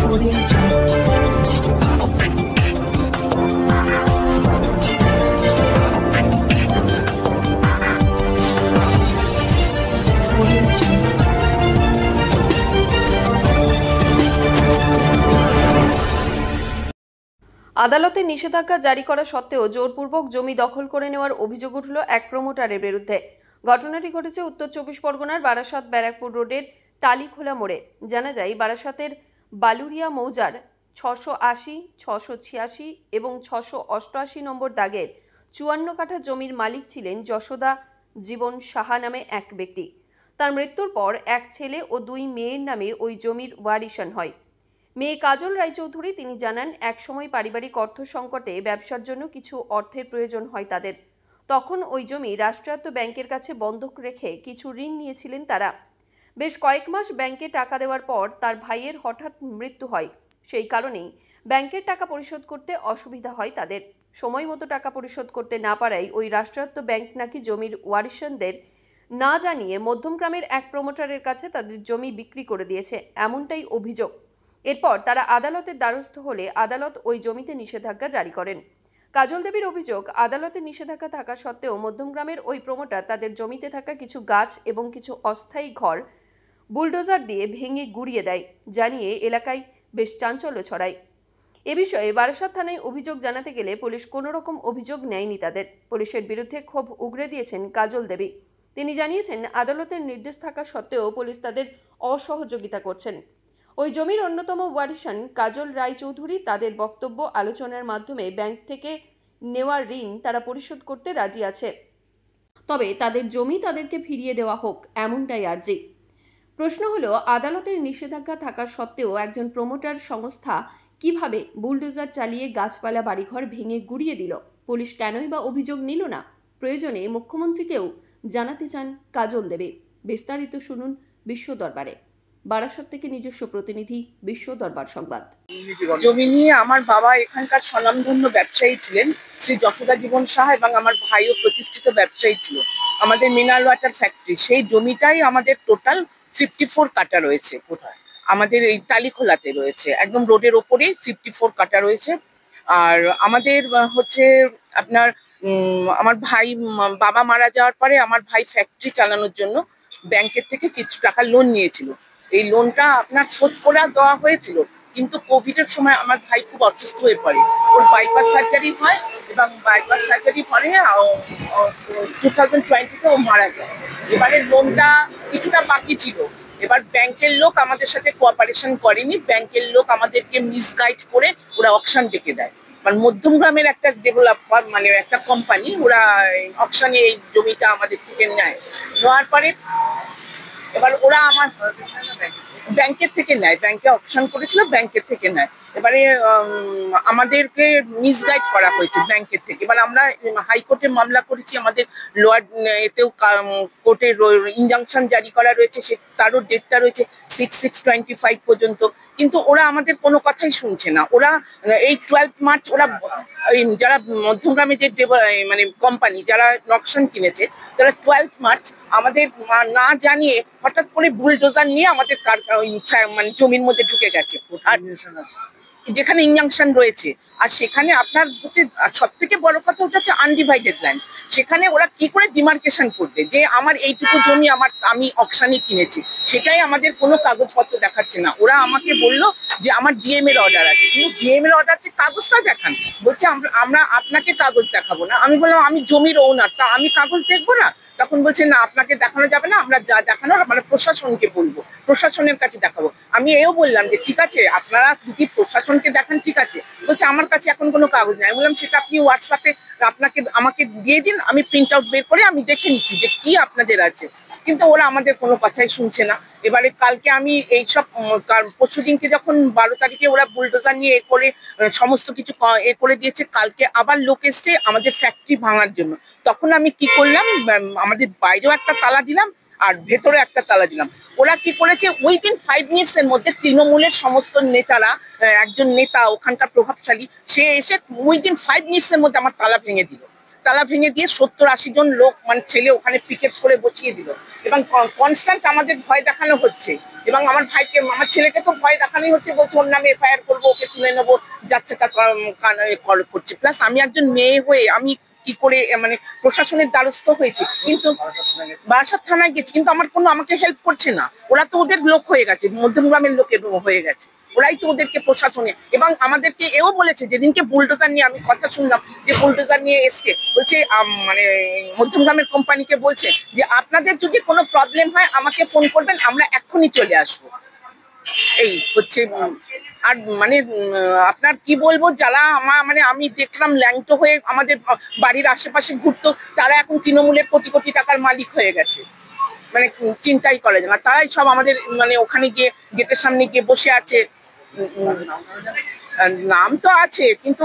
আদালতে নিষেধাজ্ঞা জারি করা সত্ত্বেও জোরপূর্বক জমি দখল করে নেওয়ার অভিযোগ উঠল এক প্রমোটারের বিরুদ্ধে। ঘটনাটি ঘটেছে উত্তর চব্বিশ পরগনার বারাসাত ব্যারাকপুর রোডের টালিখোলা মোড়ে। জানা যায়, বারাসাতের বালুরিয়া মৌজার 680, 686 এবং 688 নম্বর দাগের 54 কাঠা জমির মালিক ছিলেন যশোদা জীবন সাহা নামে এক ব্যক্তি। তার মৃত্যুর পর এক ছেলে ও 2 মেয়ের নামে ওই জমির ওয়ারিশন হয়। মেয়ে কাজল রায়চৌধুরী তিনি জানান, একসময় পারিবারিক অর্থ সংকটে ব্যবসার জন্য কিছু অর্থের প্রয়োজন হয় তাদের। তখন ওই জমি রাষ্ট্রায়ত্ত ব্যাংকের কাছে বন্ধক রেখে কিছু ঋণ নিয়েছিলেন তারা। বেশ কয়েক মাস ব্যাংকে টাকা দেওয়ার পর তার ভাইয়ের হঠাৎ মৃত্যু হয়। সেই কারণেই ব্যাংকের টাকা পরিশোধ করতে অসুবিধা হয় তাদের। সময় মতো টাকা পরিশোধ করতে না পারায় ওই রাষ্ট্রায়ত্ত ব্যাংক নাকি জমির ওয়ারিশনদের না জানিয়ে মধ্যমগ্রামের এক প্রমোটারের কাছে তাদের জমি বিক্রি করে দিয়েছে, এমনটাই অভিযোগ। এরপর তারা আদালতের দ্বারস্থ হলে আদালত ওই জমিতে নিষেধাজ্ঞা জারি করেন। কাজল দেবীর অভিযোগ, আদালতের নিষেধাজ্ঞা থাকা সত্ত্বেও মধ্যমগ্রামের ওই প্রমোটার তাদের জমিতে থাকা কিছু গাছ এবং কিছু অস্থায়ী ঘর বুলডোজার দিয়ে ভেঙে গুড়িয়ে দেয়, জানিয়ে এলাকায় বেশ চাঞ্চল্য ছড়ায়। এ বিষয়ে বারাসাত থানায় অভিযোগ জানাতে গেলে পুলিশ কোনো রকম অভিযোগ নেয়নি তাদের। পুলিশের বিরুদ্ধে ক্ষোভ উগরে দিয়েছেন কাজল দেবী। তিনি জানিয়েছেন, আদালতের নির্দেশ থাকা সত্ত্বেও পুলিশ তাদের অসহযোগিতা করছেন। ওই জমির অন্যতম ওয়ারিশান কাজল রায়চৌধুরী তাদের বক্তব্য, আলোচনার মাধ্যমে ব্যাংক থেকে নেওয়া ঋণ তারা পরিশোধ করতে রাজি আছে, তবে তাদের জমি তাদেরকে ফিরিয়ে দেওয়া হোক, এমনটাই আর্জি। প্রশ্ন হলো, আদালতের নিষেধাজ্ঞা থাকা সত্ত্বেও একজন প্রমোটার সংস্থা কিভাবে বুলডোজার চালিয়ে গাছপালা বাড়িঘর ভেঙে গুড়িয়ে দিল? পুলিশ কেনই বা অভিযোগ নিল না? প্রয়োজনে মুখ্যমন্ত্রীকেও জানাতে চান কাজল দেবী। বিস্তারিত শুনুন বিশ্ব দরবারে। বারাসাত থেকে নিজস্ব প্রতিনিধি, বিশ্ব দরবার সংবাদ। জমি নিয়ে আমার বাবা এখানকার স্বনামধন্য ব্যবসায়ী ছিলেন, শ্রী যশোদা জীবন সাহা, এবং আমার ভাইও প্রতিষ্ঠিত ব্যবসায়ী ছিল। আমাদের মিনারেল ওয়াটার ফ্যাক্টরি, সেই জমিটাই আমাদের টোটাল 54 কাঠা রয়েছে। কোথায়? আমাদের এই টালিখোলাতে রয়েছে, একদম রোডের ওপরেই 54 কাঠা রয়েছে। আর আমাদের হচ্ছে আপনার আমার ভাই, বাবা মারা যাওয়ার পরে আমার ভাই ফ্যাক্টরি চালানোর জন্য ব্যাংকের থেকে কিছু টাকা লোন নিয়েছিল। এই লোনটা আপনার শোধ করে দেওয়া হয়েছিল, কিন্তু কোভিডের সময় আমার ভাই খুব অসুস্থ হয়ে পড়ে। ওর বাইপাস সার্জারি হয় এবং বাইপাস সার্জারি পরে 2020-তে ও মারা যায়। এবারে লোনটা কিছুটা বাকি ছিল। এবার ব্যাংকের লোক আমাদের সাথে কোঅপারেশন করেনি, ব্যাংকের লোক আমাদেরকে মিসগাইড করে ওরা অকশন ডেকে দেয়। মানে মধ্যমগ্রামের একটা ডেভেলপার, মানে একটা কোম্পানি, ওরা অকশনে এই জমিটা আমাদের থেকে নেয়। নেওয়ার পরে এবার ওরা আমার ব্যাংকের থেকে নেয়, ব্যাংকে অপশন করেছিল, ব্যাংকের থেকে নেয়। এবারে আমাদেরকে মিসগাইড করা হয়েছে ব্যাংকের থেকে। এবার আমরা হাইকোর্টে মামলা করেছি, আমাদের লোয়ার এতেও কোর্টের ইনজাংশন জারি করা রয়েছে, সে তারও ডেটটা রয়েছে 6/6/25 পর্যন্ত। কিন্তু ওরা আমাদের কোনো কথাই শুনছে না। ওরা এই 12 মার্চ ওরা যারা মধ্যমগ্রামে যে মানে কোম্পানি যারা নকশন কিনেছে, তারা 12 মার্চ আমাদের না জানিয়ে হঠাৎ করে বুলডোজার নিয়ে আমাদের মানে জমির মধ্যে ঢুকে গেছে। আর যেখানে ইনজাংশন রয়েছে, আর সেখানে আপনার হচ্ছে সব থেকে বড় কথা, ওটা হচ্ছে আনডিভাইডেড ল্যান্ড। সেখানে ওরা কি করে ডিমার্কেশন করবে যে আমার এইটুকু জমি আমি অকশনে কিনেছি? সেটাই আমাদের কোনো কাগজপত্র দেখাচ্ছে না। ওরা আমাকে বললো যে আমার ডিএম এর অর্ডার আছে, কিন্তু ডিএম এর অর্ডার কাগজটা দেখান। বলছে আমরা আপনাকে কাগজ দেখাবো না। আমি বললাম আমি জমির ওনার, তা আমি কাগজ দেখবো না? তখন বলছে না, আপনাকে দেখানো যাবে না, আমরা যা দেখানোর মানে প্রশাসনকে বলবো, প্রশাসনের কাছে দেখাবো। আমি এও বললাম যে ঠিক আছে, আপনারা যদি প্রশাসনকে দেখান ঠিক আছে। বলছে আমার কাছে এখন কোনো কাগজ নেই। আমি বললাম সেটা আপনি হোয়াটসঅ্যাপে আমাকে দিয়ে দিন, আমি প্রিন্ট আউট বের করে আমি দেখে নিচ্ছি যে কি আপনাদের আছে। কিন্তু ওরা আমাদের কোনো কথাই শুনছে না। এবারে কালকে আমি এইসব পরশুদিনকে যখন 12 তারিখে ওরা বুলডোজার নিয়ে করে সমস্ত কিছু করে দিয়েছে, কালকে আবার লোক এসছে আমাদের ফ্যাক্টরি ভাঙার জন্য। তখন আমি কি করলাম, আমাদের বাইরেও একটা তালা দিলাম আর ভেতরে একটা তালা দিলাম। ওরা কি করেছে, উইদিন 5 মিনিটসের মধ্যে তৃণমূলের সমস্ত নেতারা, একজন নেতা ওখানকার প্রভাবশালী, সে এসে উইদিন 5 মিনিটসের মধ্যে আমার তালা ভেঙে দিল। তালা ভেঙে দিয়ে 70-80 জন লোক মানে ছেলে ওখানে পিকেট করে বসিয়ে দিল, এবং কনস্ট্যান্ট আমাদের ভয় দেখানো হচ্ছে এবং আমার ভাইকে, আমার ছেলেকে তো ভয় দেখানোই হচ্ছে, বলছে ওর নামে এফআইআর করবো, ওকে তুলে নেবো, যাচ্ছে তা করছে। প্লাস আমি একজন মেয়ে হয়ে আমি কি করে মানে প্রশাসনের দ্বারস্থ হয়েছি, কিন্তু বারাসাত থানায় গেছি, কিন্তু আমাকে হেল্প করছে না। ওরা তো ওদের লোক হয়ে গেছে, মধ্যমগ্রামের লোকের হয়ে গেছে, ওরাই তো ওদেরকে প্রশাসনে। এবং আমাদেরকে এও বলেছে, যেদিনকে বুলডোজার নিয়ে আমি কথা শুনলাম যে বুলডোজার নিয়ে এসছে, বলছে মানে মধ্যমগ্রামের কোম্পানিকে বলছে যে আপনাদের যদি কোনো প্রবলেম হয় আমাকে ফোন করবেন, আমরা এক্ষুনি চলে আসবো। এই হচ্ছে আর মানে আপনার কি বলবো, যারা মানে আমি দেখলাম ল্যাংটো হয়ে আমাদের বাড়ির আশেপাশে ঘুরতো, তারা এখন তৃণমূলের কোটি কোটি টাকার মালিক হয়ে গেছে, মানে চিন্তাই করা যায় না। তারাই সব আমাদের মানে ওখানে গিয়ে গেটের সামনে গিয়ে বসে আছে। নাম তো আছে, কিন্তু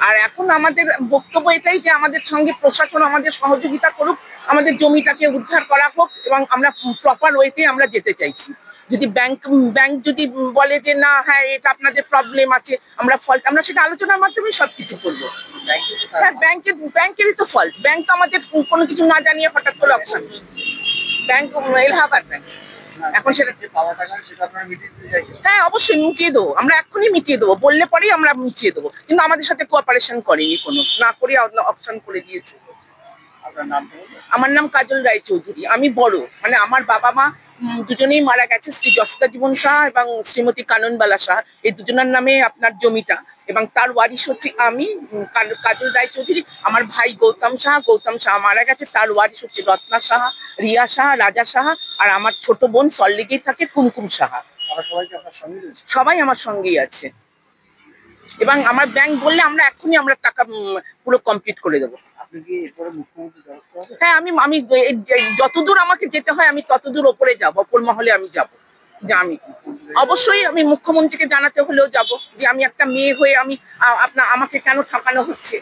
আর এখন আমাদের বক্তব্য এটাই যে আমাদের সঙ্গে প্রশাসন আমাদের সহযোগিতা করুক, আমাদের জমিটাকে উদ্ধার করা হোক, এবং আমরা প্রপার ওয়েতে আমরা যেতে চাইছি। যদি ব্যাংক যদি বলে যে না, হ্যাঁ এটা আপনাদের প্রবলেম আছে, আমরা সেটা আলোচনার মাধ্যমে সবকিছু করবো। হ্যাঁ, ব্যাংকেরই তো ফল্ট। ব্যাংক আমাদের কোনো কিছু না জানিয়ে হঠাৎ করে অপশন, ব্যাংক এলাহাবাদ ব্যাংক, এখন সেটা হ্যাঁ অবশ্যই মিটিয়ে দেবো, আমরা এক্ষুনি মিটিয়ে দেবো, বললে পরেই আমরা মিটিয়ে দেবো, কিন্তু আমাদের সাথে কোঅপারেশন করেনি, কোনো না করে অপশন করে দিয়েছে। আমার নাম কাজল রায়চৌধুরী। আমি বড়, মানে আমার বাবা মা দুজনেই মারা গেছে, শ্রী যশোদা জীবন সাহা এবং শ্রীমতী কাননবালা সাহা, এই দুজনের নামে আপনার জমিটা, এবং তার ওয়ারিশ হচ্ছে আমি, কাজল রায়চৌধুরী। আমার ভাই গৌতম সাহা মারা গেছে, তার ওয়ারিশ হচ্ছে রত্না সাহা, রিয়া সাহা, রাজা সাহা, আর আমার ছোট বোন সল্লেগেই থাকে কুমকুম সাহা। সবাই আমার সঙ্গেই আছে, এবং আমার ব্যাংক বললে আমরা এক্ষুনি আমরা টাকা পুরো কমপ্লিট করে দেবো। হ্যাঁ, আমি যতদূর আমাকে যেতে হয় আমি ততদূর ওপরে যাবো, ওপর মহলে আমি যাব, যে আমি অবশ্যই আমি মুখ্যমন্ত্রীকে জানাতে হলেও যাব যে আমি একটা মেয়ে হয়ে আমি আমাকে কেন ঠকানো হচ্ছে।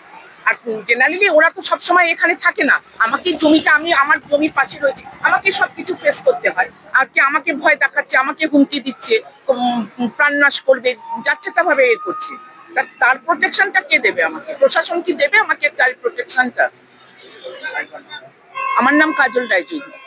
আর জেনারেলি ওরা তো সবসময় এখানে থাকে না, আমাকে জমিটা, আমার জমির পাশে রয়েছে, আমাকে সবকিছু ফেস করতে হয়। আমাকে ভয় দেখাচ্ছে, আমাকে হুমকি দিচ্ছে, প্রাণনাশ করবে, যাচ্ছে তা ভাবে করছে। তার প্রোটেকশনটা কে দেবে আমাকে? প্রশাসন কি দেবে আমাকে তার প্রোটেকশনটা? আমার নাম কাজল রায়চৌধুরী।